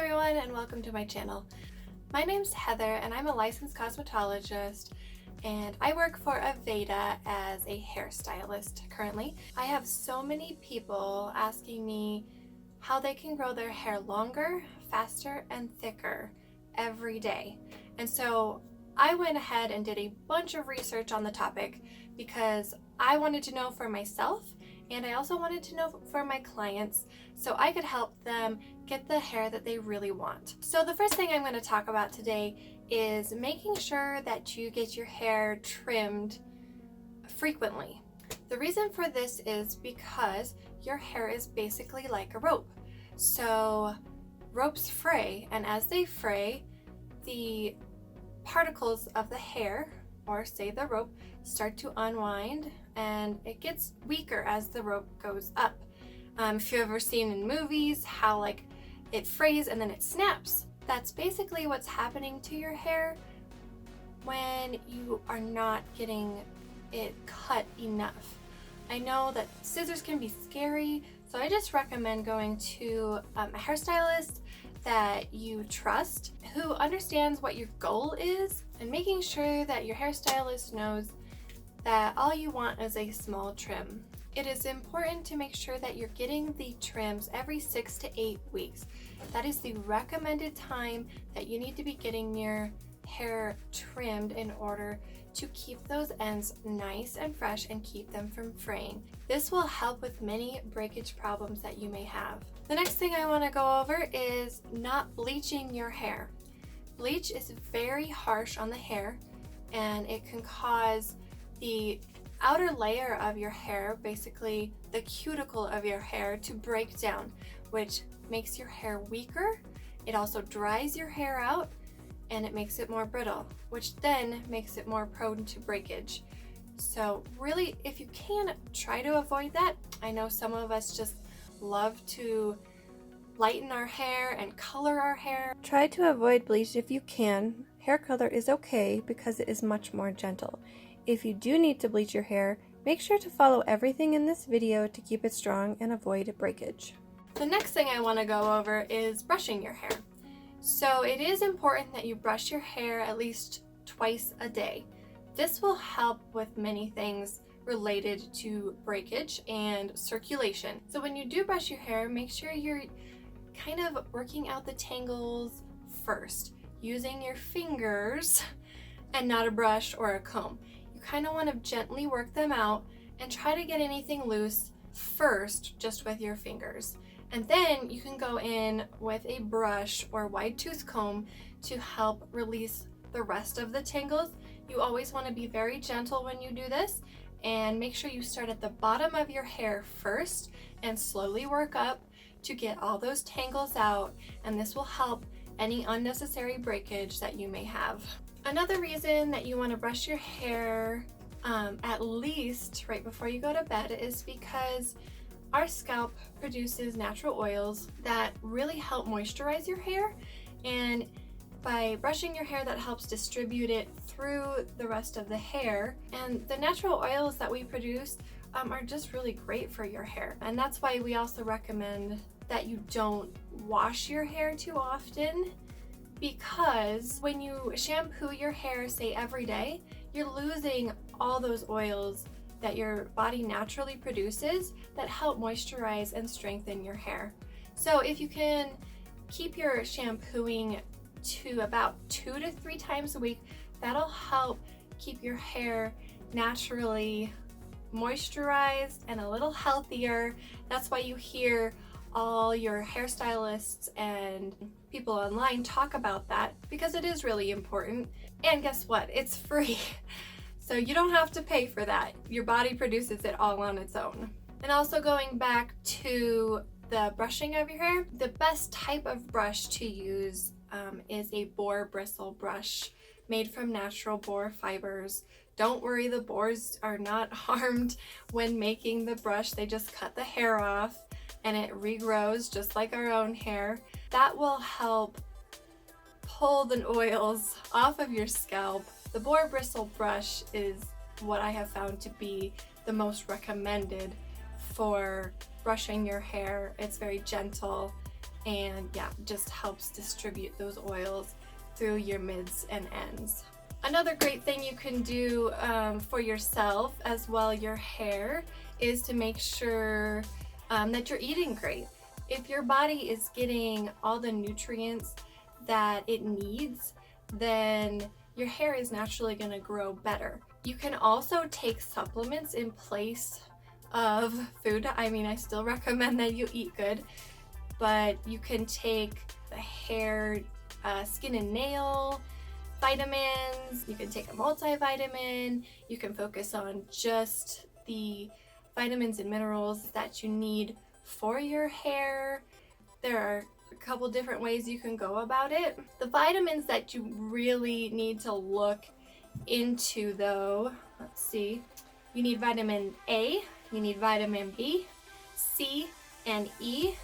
everyone and welcome to my channel. My name's Heather and I'm a licensed cosmetologist and I work for Aveda as a hairstylist currently. I have so many people asking me how they can grow their hair longer, faster, and thicker every day. And so I went ahead and did a bunch of research on the topic because I wanted to know for myself and I also wanted to know for my clients so I could help them get the hair that they really want. So the first thing I'm going to talk about today is making sure that you get your hair trimmed frequently. The reason for this is because your hair is basically like a rope. So ropes fray, and as they fray, the particles of the hair, or say the rope, start to unwind and it gets weaker as the rope goes up. If you've ever seen in movies how like it frays and then it snaps, that's basically what's happening to your hair when you are not getting it cut enough. I know that scissors can be scary, so I just recommend going to a hairstylist that you trust, who understands what your goal is, and making sure that your hairstylist knows that all you want is a small trim. It is important to make sure that you're getting the trims every 6 to 8 weeks. That is the recommended time that you need to be getting your hair trimmed in order to keep those ends nice and fresh and keep them from fraying. This will help with many breakage problems that you may have. The next thing I want to go over is not bleaching your hair. Bleach is very harsh on the hair and it can cause the outer layer of your hair, basically the cuticle of your hair, to break down, which makes your hair weaker. It also dries your hair out and it makes it more brittle, which then makes it more prone to breakage. So really, if you can, try to avoid that. I know some of us just love to lighten our hair and color our hair. Try to avoid bleach if you can. Hair color is okay because it is much more gentle. If you do need to bleach your hair, make sure to follow everything in this video to keep it strong and avoid breakage. The next thing I want to go over is brushing your hair. So it is important that you brush your hair at least twice a day. This will help with many things related to breakage and circulation. So when you do brush your hair, make sure you're kind of working out the tangles first, using your fingers and not a brush or a comb. You kind of want to gently work them out and try to get anything loose first just with your fingers. And then you can go in with a brush or wide tooth comb to help release the rest of the tangles. You always want to be very gentle when you do this and make sure you start at the bottom of your hair first and slowly work up to get all those tangles out, and this will help any unnecessary breakage that you may have. Another reason that you want to brush your hair at least right before you go to bed is because our scalp produces natural oils that really help moisturize your hair, and by brushing your hair that helps distribute it through the rest of the hair. And the natural oils that we produce are just really great for your hair, and that's why we also recommend that you don't wash your hair too often, because when you shampoo your hair, say every day, you're losing all those oils that your body naturally produces that help moisturize and strengthen your hair. So if you can keep your shampooing to about 2 to 3 times a week, that'll help keep your hair naturally moisturized and a little healthier. That's why you hear all your hairstylists and people online talk about that, because it is really important. And guess what? It's free. So you don't have to pay for that. Your body produces it all on its own. And also going back to the brushing of your hair, the best type of brush to use is a boar bristle brush made from natural boar fibers. Don't worry, the boars are not harmed when making the brush. They just cut the hair off and it regrows just like our own hair. That will help pull the oils off of your scalp. The boar bristle brush is what I have found to be the most recommended for brushing your hair. It's very gentle and yeah, just helps distribute those oils through your mids and ends. Another great thing you can do for yourself as well your hair is to make sure that you're eating great. If your body is getting all the nutrients that it needs, then your hair is naturally going to grow better. You can also take supplements in place of food. I mean, I still recommend that you eat good, but you can take the hair, skin and nail vitamins, you can take a multivitamin, you can focus on just the vitamins and minerals that you need for your hair. There are a couple different ways you can go about it. The vitamins that you really need to look into though, let's see, you need vitamin A, you need vitamin B, C, and E.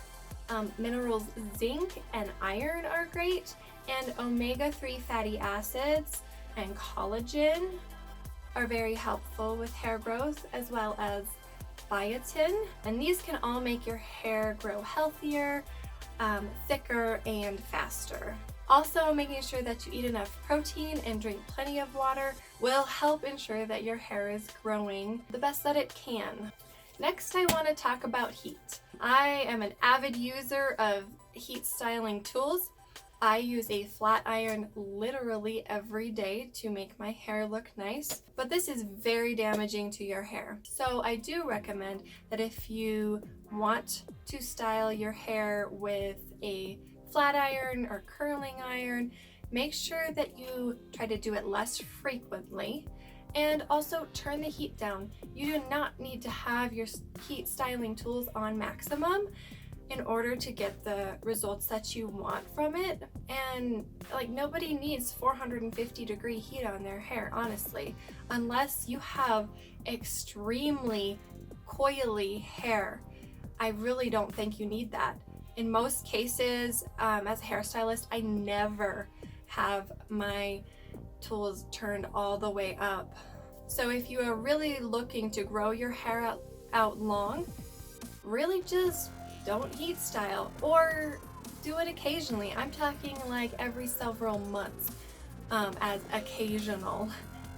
Minerals zinc and iron are great, and omega-3 fatty acids and collagen are very helpful with hair growth, as well as biotin, and these can all make your hair grow healthier, thicker, and faster. Also, making sure that you eat enough protein and drink plenty of water will help ensure that your hair is growing the best that it can. Next, I want to talk about heat. I am an avid user of heat styling tools. I use a flat iron literally every day to make my hair look nice, but this is very damaging to your hair. So I do recommend that if you want to style your hair with a flat iron or curling iron, make sure that you try to do it less frequently. And also turn the heat down. You do not need to have your heat styling tools on maximum in order to get the results that you want from it. And like, nobody needs 450-degree heat on their hair, honestly, unless you have extremely coily hair. I really don't think you need that. In most cases, as a hairstylist, I never have my tools turned all the way up. So if you are really looking to grow your hair out long, really just don't heat style, or do it occasionally. I'm talking like every several months as occasional.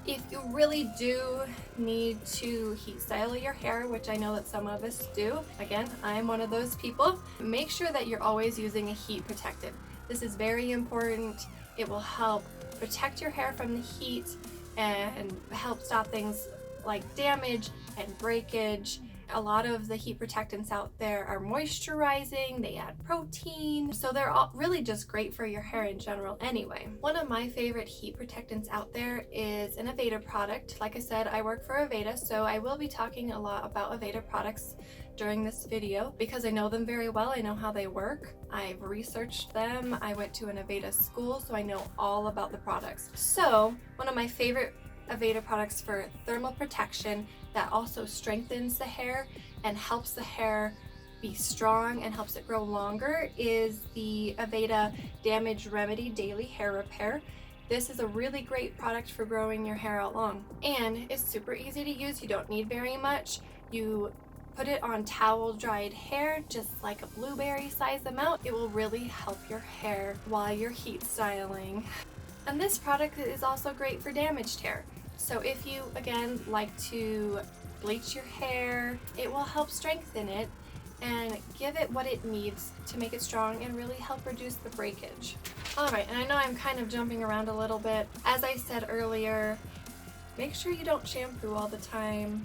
If you really do need to heat style your hair, which I know that some of us do, again, I'm one of those people, make sure that you're always using a heat protectant. This is very important. It will help protect your hair from the heat and help stop things like damage and breakage. A lot of the heat protectants out there are moisturizing, they add protein, so they're all really just great for your hair in general anyway. One of my favorite heat protectants out there is an Aveda product. Like I said, I work for Aveda, so I will be talking a lot about Aveda products during this video because I know them very well. I know how they work. I've researched them. I went to an Aveda school, so I know all about the products. So one of my favorite Aveda products for thermal protection that also strengthens the hair and helps the hair be strong and helps it grow longer is the Aveda Damage Remedy Daily Hair Repair. This is a really great product for growing your hair out long, and it's super easy to use. You don't need very much. You put it on towel dried hair, just like a blueberry size amount. It will really help your hair while you're heat styling. And this product is also great for damaged hair. So if you, again, like to bleach your hair, it will help strengthen it and give it what it needs to make it strong and really help reduce the breakage. Alright, and I know I'm kind of jumping around a little bit. As I said earlier, make sure you don't shampoo all the time.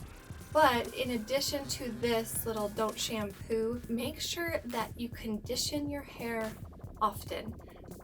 But in addition to this little don't shampoo, make sure that you condition your hair often.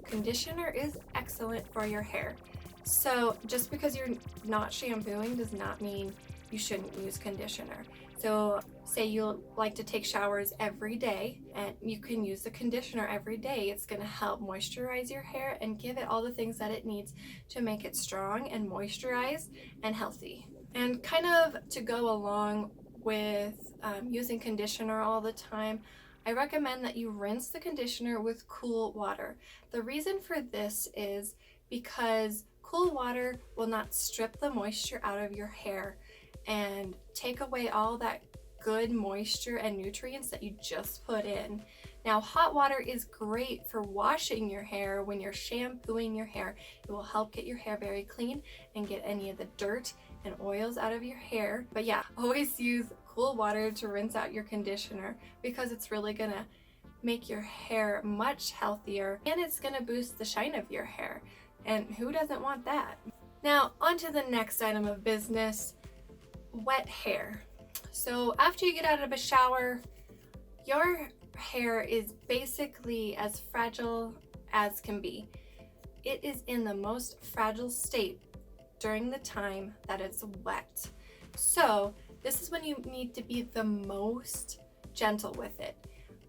Conditioner is excellent for your hair. So just because you're not shampooing does not mean you shouldn't use conditioner. So say you like to take showers every day and you can use the conditioner every day. It's going to help moisturize your hair and give it all the things that it needs to make it strong and moisturized and healthy. And kind of to go along with using conditioner all the time, I recommend that you rinse the conditioner with cool water. The reason for this is because cool water will not strip the moisture out of your hair and take away all that good moisture and nutrients that you just put in. Now, hot water is great for washing your hair. When you're shampooing your hair, it will help get your hair very clean and get any of the dirt and oils out of your hair. But yeah, always use cool water to rinse out your conditioner, because it's really gonna make your hair much healthier, and it's gonna boost the shine of your hair. And who doesn't want that? Now, on to the next item of business, wet hair. So after you get out of a shower, your hair is basically as fragile as can be. It is in the most fragile state during the time that it's wet. So this is when you need to be the most gentle with it.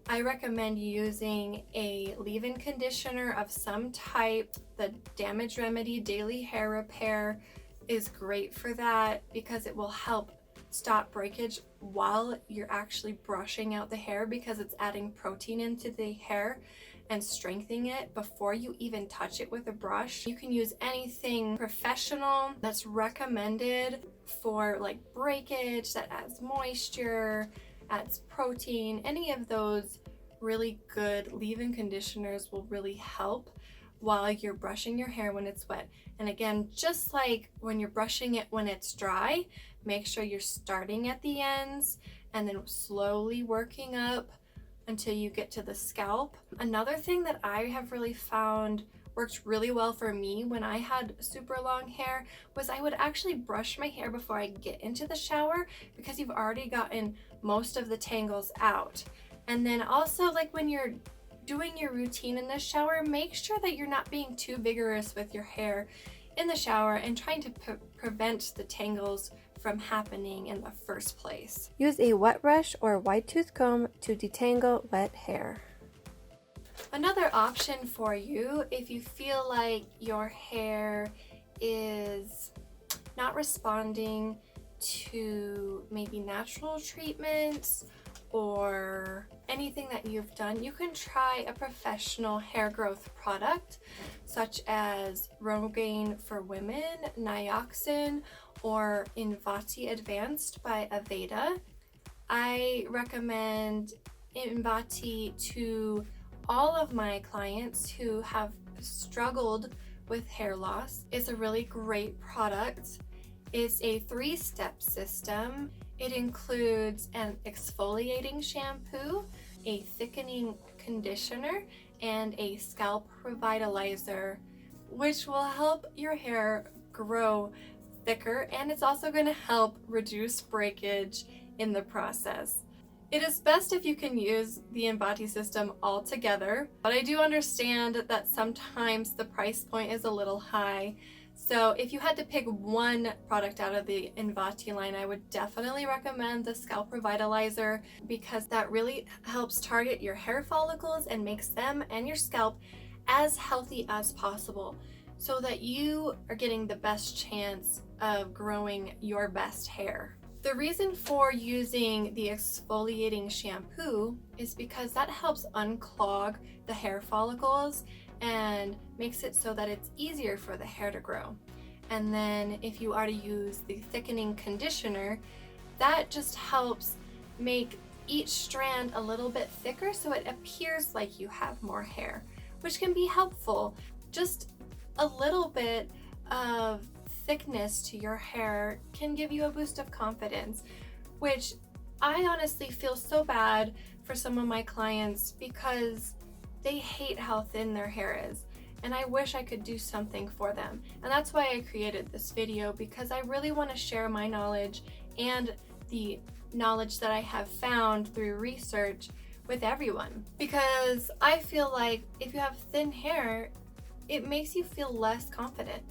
I recommend using a leave-in conditioner of some type. The Damage Remedy Daily Hair Repair is great for that, because it will help stop breakage while you're actually brushing out the hair, because it's adding protein into the hair and strengthening it before you even touch it with a brush. You can use anything professional that's recommended for like breakage, that adds moisture, adds protein. Any of those really good leave-in conditioners will really help while you're brushing your hair when it's wet. And again, just like when you're brushing it when it's dry, make sure you're starting at the ends and then slowly working up until you get to the scalp. Another thing that I have really found worked really well for me when I had super long hair was I would actually brush my hair before I get into the shower, because you've already gotten most of the tangles out. And then also, like when you're doing your routine in the shower, make sure that you're not being too vigorous with your hair in the shower and trying to prevent the tangles from happening in the first place. Use a wet brush or wide tooth comb to detangle wet hair. Another option for you, if you feel like your hair is not responding to maybe natural treatments or anything that you've done, you can try a professional hair growth product such as Rogaine for Women, Nioxin, or Invati Advanced by Aveda. I recommend Invati to all of my clients who have struggled with hair loss. It's a really great product. It's a 3-step system. It includes an exfoliating shampoo, a thickening conditioner, and a scalp revitalizer, which will help your hair grow thicker, and it's also going to help reduce breakage in the process. It is best if you can use the Invati system all together, but I do understand that sometimes the price point is a little high. So if you had to pick one product out of the Invati line, I would definitely recommend the Scalp Revitalizer, because that really helps target your hair follicles and makes them and your scalp as healthy as possible, so that you are getting the best chance of growing your best hair. The reason for using the exfoliating shampoo is because that helps unclog the hair follicles and makes it so that it's easier for the hair to grow. And then if you are to use the thickening conditioner, that just helps make each strand a little bit thicker so it appears like you have more hair, which can be helpful. Just a little bit of thickness to your hair can give you a boost of confidence, which I honestly feel so bad for some of my clients because they hate how thin their hair is, and I wish I could do something for them. And that's why I created this video, because I really want to share my knowledge and the knowledge that I have found through research with everyone, because I feel like if you have thin hair, it makes you feel less confident.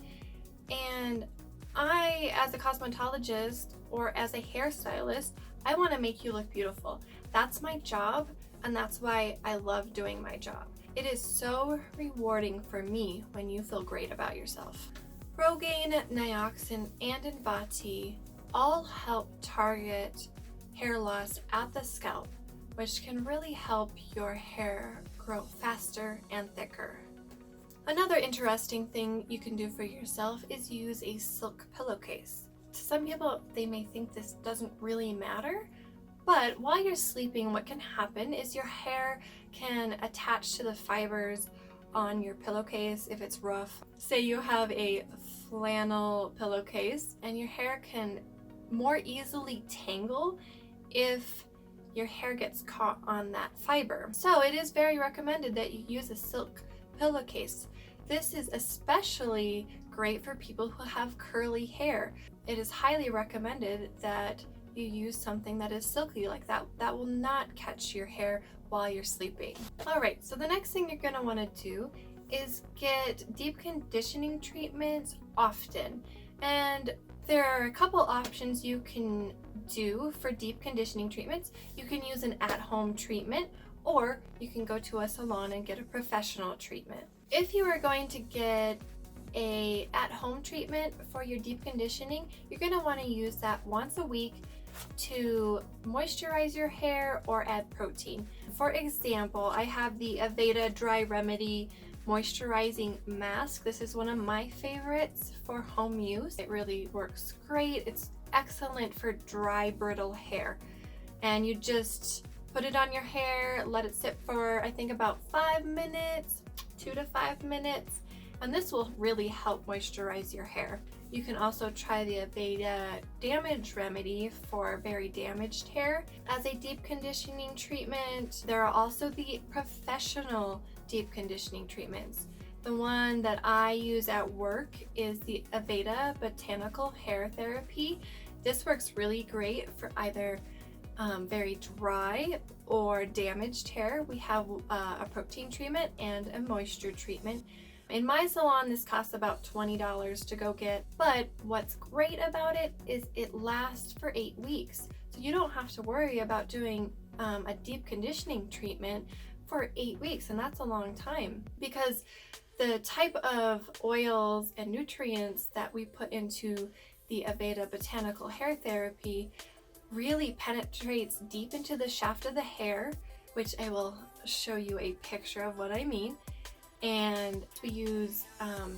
And I, as a cosmetologist or as a hairstylist, I want to make you look beautiful. That's my job, and that's why I love doing my job. It is so rewarding for me when you feel great about yourself. Rogaine, Nioxin, and Invati all help target hair loss at the scalp, which can really help your hair grow faster and thicker. Another interesting thing you can do for yourself is use a silk pillowcase. To some people, they may think this doesn't really matter, But while you're sleeping, what can happen is your hair can attach to the fibers on your pillowcase if it's rough. Say you have a flannel pillowcase, and your hair can more easily tangle if your hair gets caught on that fiber. So it is very recommended that you use a silk pillowcase. This is especially great for people who have curly hair. It is highly recommended that you use something that is silky like that. That will not catch your hair while you're sleeping. All right, so the next thing you're gonna wanna do is get deep conditioning treatments often. And there are a couple options you can do for deep conditioning treatments. You can use an at-home treatment, or you can go to a salon and get a professional treatment. If you are going to get a at-home treatment for your deep conditioning, you're going to want to use that once a week to moisturize your hair or add protein. For example, I have the Aveda Dry Remedy moisturizing mask. This is one of my favorites for home use. It really works great. It's excellent for dry, brittle hair. And you just put it on your hair, let it sit for I think about 5 minutes, 2 to 5 minutes, and this will really help moisturize your hair. You can also try the Aveda Damage Remedy for very damaged hair as a deep conditioning treatment. There are also the professional deep conditioning treatments. The one that I use at work is the Aveda Botanical Hair Therapy. This works really great for either very dry or damaged hair. We have a protein treatment and a moisture treatment. In my salon, this costs about $20 to go get, but what's great about it is it lasts for 8 weeks. So you don't have to worry about doing a deep conditioning treatment for 8 weeks, and that's a long time because the type of oils and nutrients that we put into the Aveda Botanical Hair Therapy really penetrates deep into the shaft of the hair, which I will show you a picture of what I mean. And we use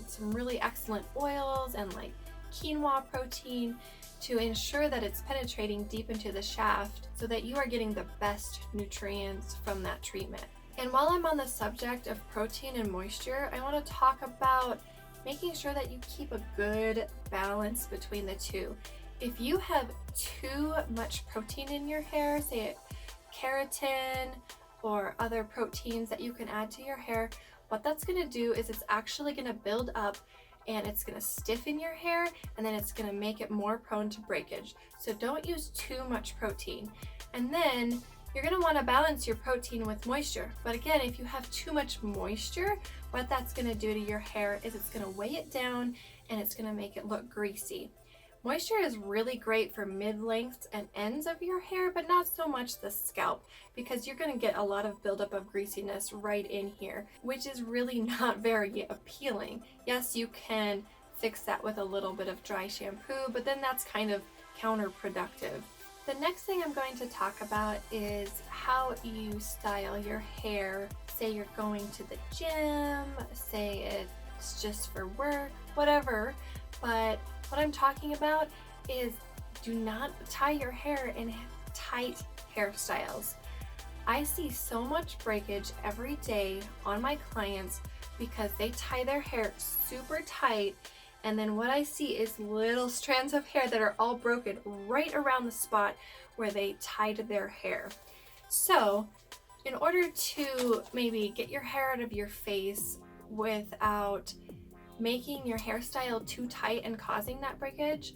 some really excellent oils and like quinoa protein to ensure that it's penetrating deep into the shaft so that you are getting the best nutrients from that treatment. And while I'm on the subject of protein and moisture, I want to talk about making sure that you keep a good balance between the two. If you have too much protein in your hair, say keratin or other proteins that you can add to your hair, what that's going to do is it's actually going to build up and it's going to stiffen your hair, and then it's going to make it more prone to breakage. So don't use too much protein. And then you're going to want to balance your protein with moisture. But again, if you have too much moisture, what that's going to do to your hair is it's going to weigh it down and it's going to make it look greasy. Moisture is really great for mid-lengths and ends of your hair, but not so much the scalp, because you're going to get a lot of buildup of greasiness right in here, which is really not very appealing. Yes, you can fix that with a little bit of dry shampoo, but then that's kind of counterproductive. The next thing I'm going to talk about is how you style your hair. Say you're going to the gym, say it's just for work, whatever, but what I'm talking about is do not tie your hair in tight hairstyles. I see so much breakage every day on my clients because they tie their hair super tight, and then what I see is little strands of hair that are all broken right around the spot where they tied their hair. So in order to maybe get your hair out of your face without making your hairstyle too tight and causing that breakage,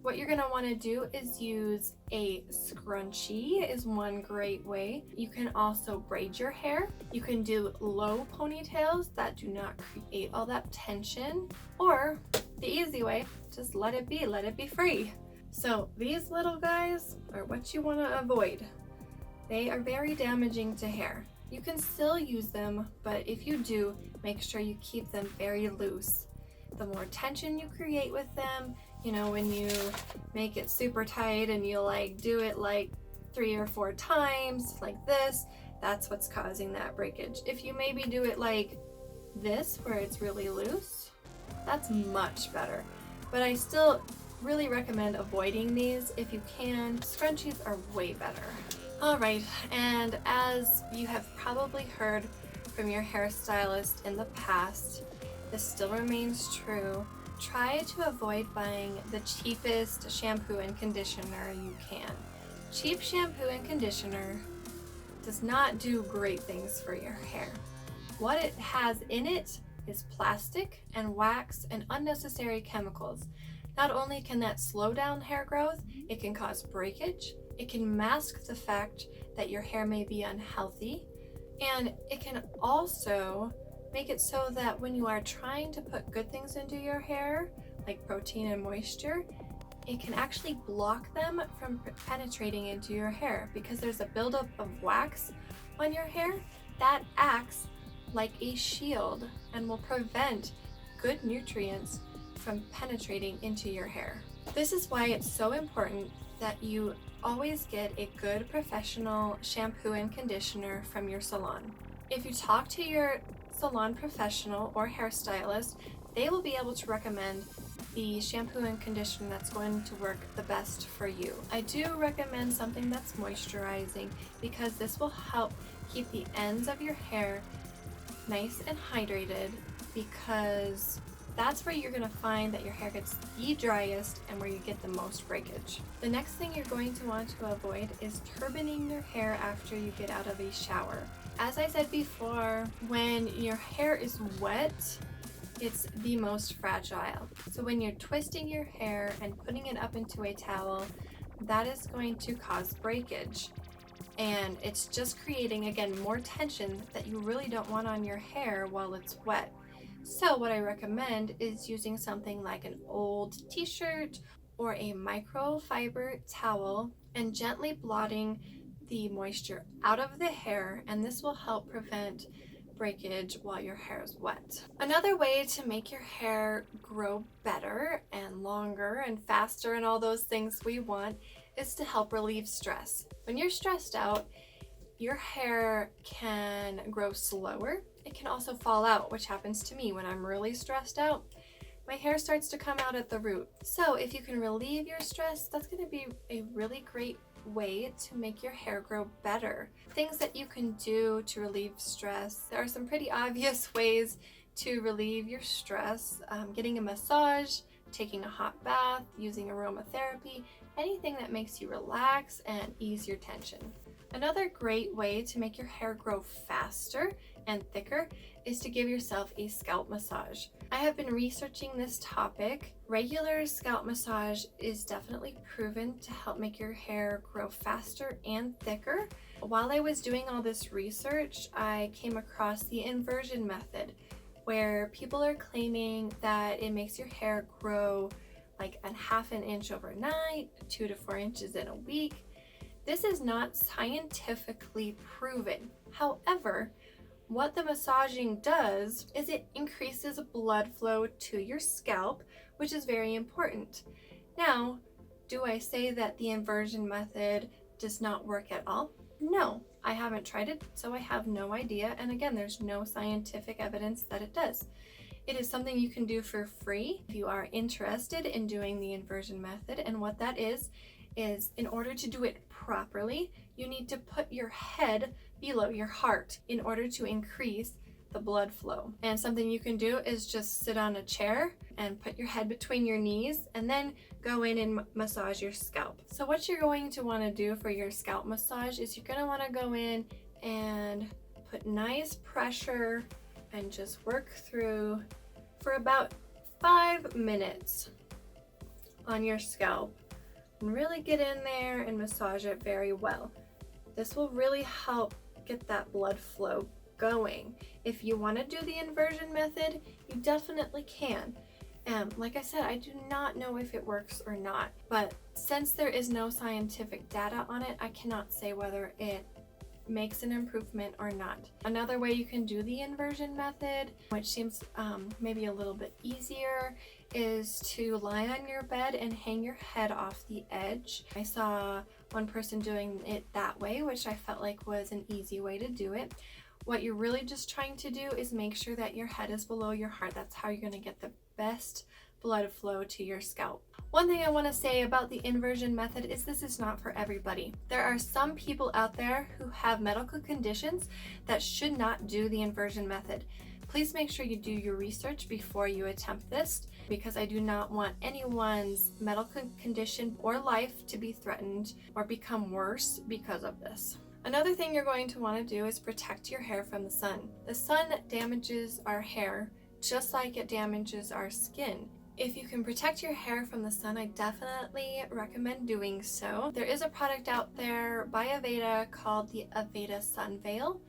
what you're going to want to do is use a scrunchie is one great way. You can also braid your hair. You can do low ponytails that do not create all that tension, or the easy way, just let it be free. So these little guys are what you want to avoid. They are very damaging to hair. You can still use them, but if you do, make sure you keep them very loose. The more tension you create with them, you know, when you make it super tight and you like do it like 3 or 4 times like this, that's what's causing that breakage. If you maybe do it like this, where it's really loose, that's much better. But I still really recommend avoiding these if you can. Scrunchies are way better. Alright, and as you have probably heard from your hairstylist in the past, this still remains true. Try to avoid buying the cheapest shampoo and conditioner you can. Cheap shampoo and conditioner does not do great things for your hair. What it has in it is plastic and wax and unnecessary chemicals. Not only can that slow down hair growth, it can cause breakage, it can mask the fact that your hair may be unhealthy, and it can also make it so that when you are trying to put good things into your hair, like protein and moisture, it can actually block them from penetrating into your hair because there's a buildup of wax on your hair that acts like a shield and will prevent good nutrients from penetrating into your hair. This is why it's so important that you always get a good professional shampoo and conditioner from your salon. If you talk to your salon professional or hairstylist, they will be able to recommend the shampoo and conditioner that's going to work the best for you. I do recommend something that's moisturizing because this will help keep the ends of your hair nice and hydrated, because that's where you're going to find that your hair gets the driest and where you get the most breakage. The next thing you're going to want to avoid is turbaning your hair after you get out of a shower. As I said before, when your hair is wet, it's the most fragile. So when you're twisting your hair and putting it up into a towel, that is going to cause breakage. And it's just creating, again, more tension that you really don't want on your hair while it's wet. So what I recommend is using something like an old t-shirt or a microfiber towel and gently blotting the moisture out of the hair, and this will help prevent breakage while your hair is wet. Another way to make your hair grow better and longer and faster and all those things we want is to help relieve stress. When you're stressed out, your hair can grow slower. It can also fall out, which happens to me when I'm really stressed out. My hair starts to come out at the root. So if you can relieve your stress, that's going to be a really great way to make your hair grow better. Things that you can do to relieve stress. There are some pretty obvious ways to relieve your stress. Getting a massage, taking a hot bath, using aromatherapy, anything that makes you relax and ease your tension. Another great way to make your hair grow faster and thicker is to give yourself a scalp massage. I have been researching this topic. Regular scalp massage is definitely proven to help make your hair grow faster and thicker. While I was doing all this research, I came across the inversion method, where people are claiming that it makes your hair grow like a ½ inch overnight, 2 to 4 inches in a week. This is not scientifically proven. However, what the massaging does is it increases blood flow to your scalp, which is very important. Now, do I say that the inversion method does not work at all? No, I haven't tried it, so I have no idea. And again, there's no scientific evidence that it does. It is something you can do for free if you are interested in doing the inversion method. And what that is in order to do it properly, you need to put your head below your heart in order to increase the blood flow. And something you can do is just sit on a chair and put your head between your knees and then go in and massage your scalp. So what you're going to want to do for your scalp massage is you're going to want to go in and put nice pressure and just work through for about 5 minutes on your scalp. And really get in there and massage it very well. This will really help get that blood flow going. If you want to do the inversion method, you definitely can. Like I said, I do not know if it works or not, but since there is no scientific data on it, I cannot say whether it makes an improvement or not. Another way you can do the inversion method, which seems maybe a little bit easier, is to lie on your bed and hang your head off the edge. I saw one person doing it that way, which I felt like was an easy way to do it. What you're really just trying to do is make sure that your head is below your heart. That's how you're going to get the best blood flow to your scalp. One thing I want to say about the inversion method is this is not for everybody. There are some people out there who have medical conditions that should not do the inversion method. Please make sure you do your research before you attempt this, because I do not want anyone's medical condition or life to be threatened or become worse because of this. Another thing you're going to want to do is protect your hair from the sun. The sun damages our hair just like it damages our skin. If you can protect your hair from the sun, I definitely recommend doing so. There is a product out there by Aveda called the Aveda Sun Veil,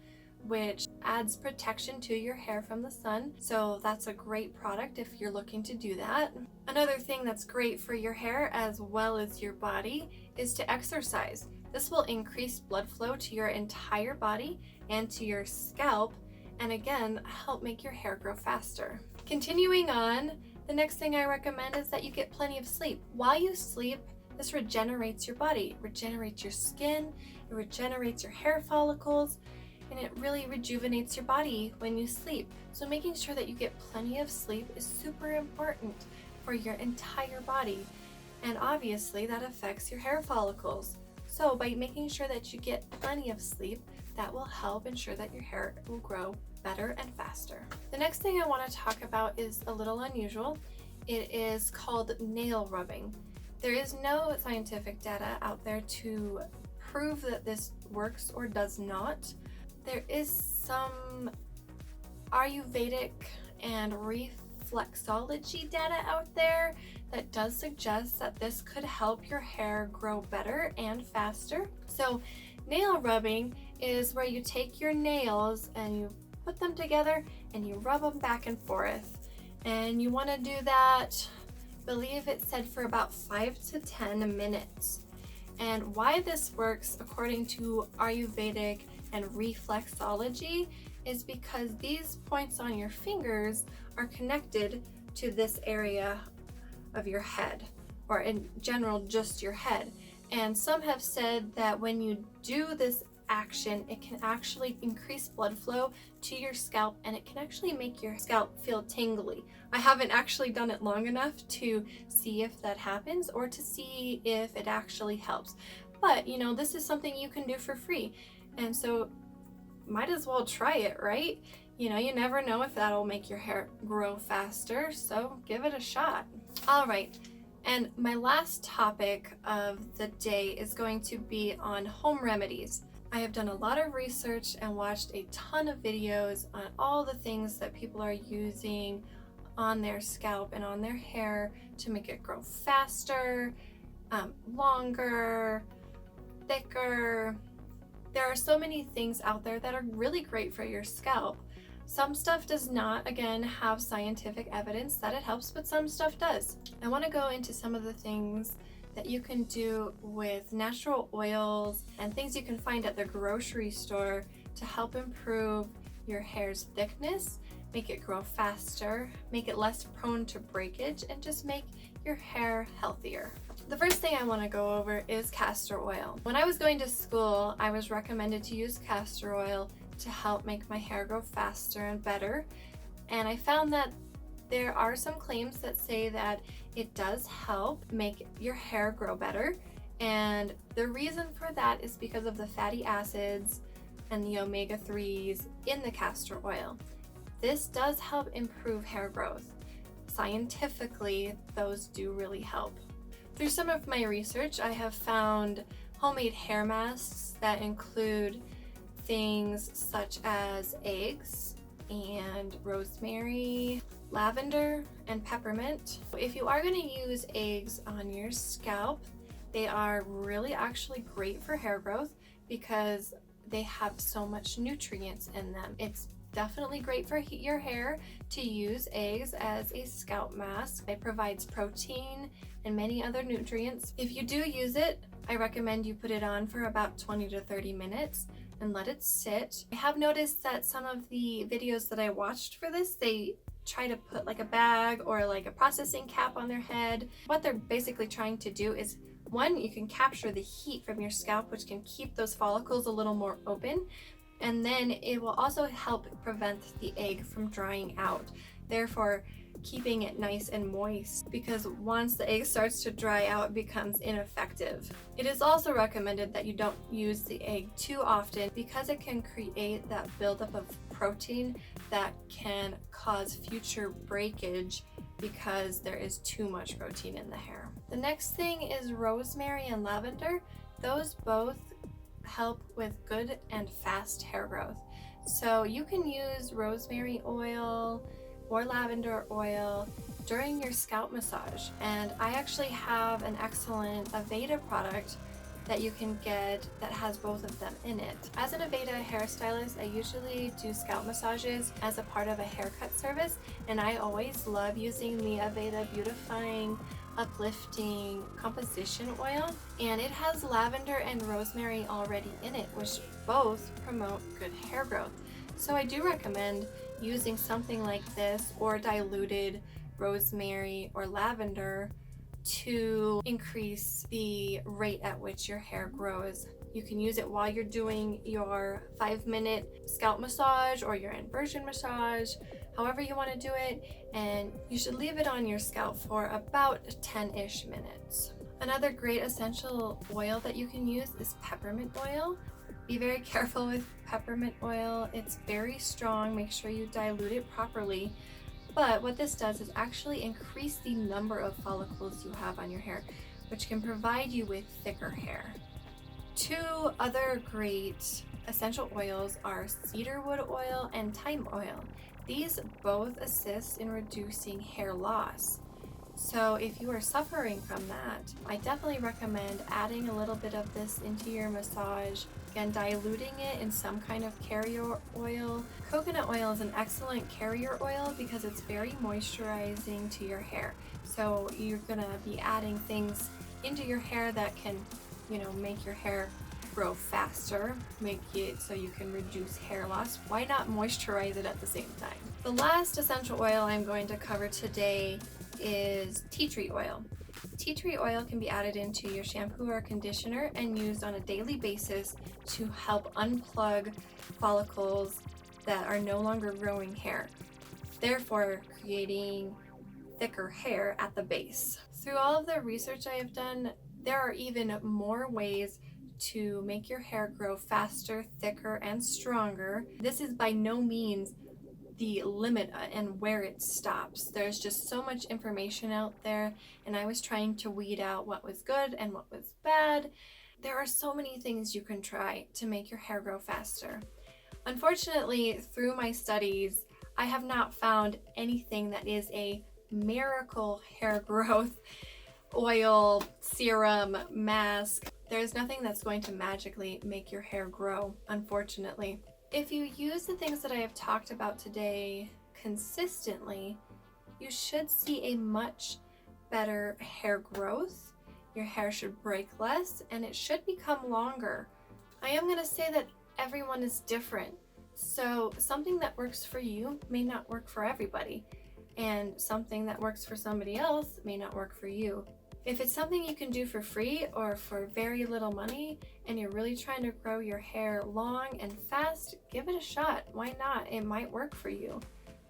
which adds protection to your hair from the sun. So that's a great product if you're looking to do that. Another thing that's great for your hair as well as your body is to exercise. This will increase blood flow to your entire body and to your scalp, and again, help make your hair grow faster. Continuing on, the next thing I recommend is that you get plenty of sleep. While you sleep, this regenerates your body, regenerates your skin, it regenerates your hair follicles, and it really rejuvenates your body when you sleep. So making sure that you get plenty of sleep is super important for your entire body. And obviously that affects your hair follicles. So by making sure that you get plenty of sleep, that will help ensure that your hair will grow better and faster. The next thing I want to talk about is a little unusual. It is called nail rubbing. There is no scientific data out there to prove that this works or does not. There is some Ayurvedic and reflexology data out there that does suggest that this could help your hair grow better and faster. So nail rubbing is where you take your nails and you put them together and you rub them back and forth. And you want to do that, I believe it said, for about 5 to 10 minutes. And why this works according to Ayurvedic and reflexology is because these points on your fingers are connected to this area of your head, or in general just your head. And some have said that when you do this action, it can actually increase blood flow to your scalp, and it can actually make your scalp feel tingly. I haven't actually done it long enough to see if that happens or to see if it actually helps, but you know, this is something you can do for free, and so might as well try it, right? You know, you never know if that'll make your hair grow faster, so give it a shot. All right, and my last topic of the day is going to be on home remedies. I have done a lot of research and watched a ton of videos on all the things that people are using on their scalp and on their hair to make it grow faster, longer, thicker. There are so many things out there that are really great for your scalp. Some stuff does not, again, have scientific evidence that it helps, but some stuff does. I want to go into some of the things that you can do with natural oils and things you can find at the grocery store to help improve your hair's thickness, make it grow faster, make it less prone to breakage, and just make your hair healthier. The first thing I want to go over is castor oil. When I was going to school, I was recommended to use castor oil to help make my hair grow faster and better, and I found that there are some claims that say that it does help make your hair grow better, and the reason for that is because of the fatty acids and the omega-3s in the castor oil. This does help improve hair growth. Scientifically, those do really help. Through some of my research, I have found homemade hair masks that include things such as eggs and rosemary, lavender, and peppermint. If you are going to use eggs on your scalp, they are really actually great for hair growth because they have so much nutrients in them. It's definitely great for your hair to use eggs as a scalp mask. It provides protein and many other nutrients. If you do use it, I recommend you put it on for about 20 to 30 minutes and let it sit. I have noticed that some of the videos that I watched for this, they try to put like a bag or like a processing cap on their head. What they're basically trying to do is, one, you can capture the heat from your scalp, which can keep those follicles a little more open, and then it will also help prevent the egg from drying out. therefore keeping it nice and moist, because once the egg starts to dry out, it becomes ineffective. It is also recommended that you don't use the egg too often because it can create that buildup of protein that can cause future breakage because there is too much protein in the hair. The next thing is rosemary and lavender. Those both help with good and fast hair growth. So you can use rosemary oil or lavender oil during your scalp massage. And I actually have an excellent Aveda product that you can get that has both of them in it. As an Aveda hairstylist, I usually do scalp massages as a part of a haircut service, and I always love using the Aveda Beautifying Uplifting Composition Oil, and it has lavender and rosemary already in it, which both promote good hair growth. So I do recommend using something like this or diluted rosemary or lavender to increase the rate at which your hair grows. You can use it while you're doing your 5-minute scalp massage or your inversion massage, however you want to do it, and you should leave it on your scalp for about 10-ish minutes. Another great essential oil that you can use is peppermint oil. Be very careful with peppermint oil. It's very strong. Make sure you dilute it properly. But what this does is actually increase the number of follicles you have on your hair, which can provide you with thicker hair. Two other great essential oils are cedarwood oil and thyme oil. These both assist in reducing hair loss. So if you are suffering from that, I definitely recommend adding a little bit of this into your massage. Again, diluting it in some kind of carrier oil. Coconut oil is an excellent carrier oil because it's very moisturizing to your hair. So you're gonna be adding things into your hair that can, make your hair grow faster, make it so you can reduce hair loss. Why not moisturize it at the same time? The last essential oil I'm going to cover today is tea tree oil. Tea tree oil can be added into your shampoo or conditioner and used on a daily basis to help unplug follicles that are no longer growing hair, therefore creating thicker hair at the base. Through all of the research I have done, there are even more ways to make your hair grow faster, thicker, and stronger. This is by no means the limit and where it stops. There's just so much information out there, and I was trying to weed out what was good and what was bad. There are so many things you can try to make your hair grow faster. Unfortunately, through my studies, I have not found anything that is a miracle hair growth oil, serum, mask. There's nothing that's going to magically make your hair grow, unfortunately. If you use the things that I have talked about today consistently, you should see a much better hair growth. Your hair should break less and it should become longer. I am going to say that everyone is different. So something that works for you may not work for everybody, and something that works for somebody else may not work for you. If it's something you can do for free or for very little money and you're really trying to grow your hair long and fast, give it a shot. Why not? It might work for you.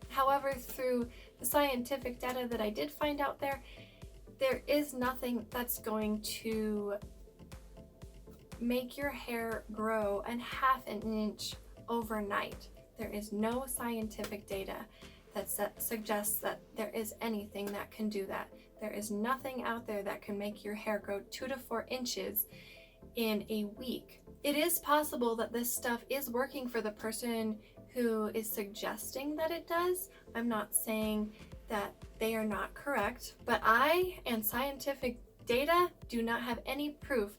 However, through the scientific data that I did find out there is nothing that's going to make your hair grow a half an inch overnight. There is no scientific data that suggests that there is anything that can do that. There is nothing out there that can make your hair grow 2 to 4 inches in a week. It is possible that this stuff is working for the person who is suggesting that it does. I'm not saying that they are not correct, but I and scientific data do not have any proof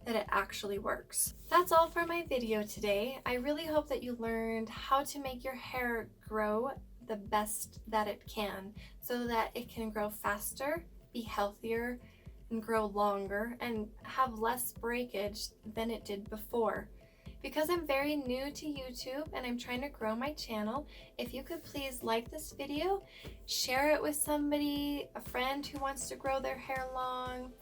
that it actually works. That's all for my video today. I really hope that you learned how to make your hair grow the best that it can so that it can grow faster, be healthier, and grow longer and have less breakage than it did before. Because I'm very new to YouTube and I'm trying to grow my channel, if you could please like this video, share it with somebody, a friend who wants to grow their hair long,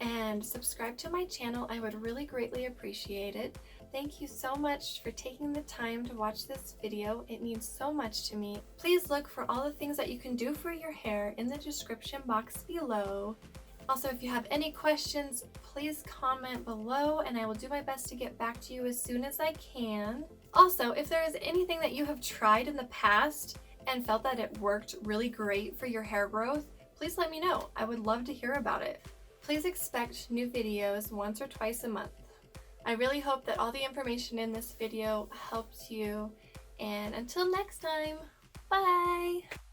and subscribe to my channel. I would really greatly appreciate it. thank you so much for taking the time to watch this video. It means so much to me. Please look for all the things that you can do for your hair in the description box below. Also, if you have any questions, please comment below and I will do my best to get back to you as soon as I can. Also, if there is anything that you have tried in the past and felt that it worked really great for your hair growth, please let me know. I would love to hear about it. Please expect new videos once or twice a month. I really hope that all the information in this video helped you, and until next time, bye!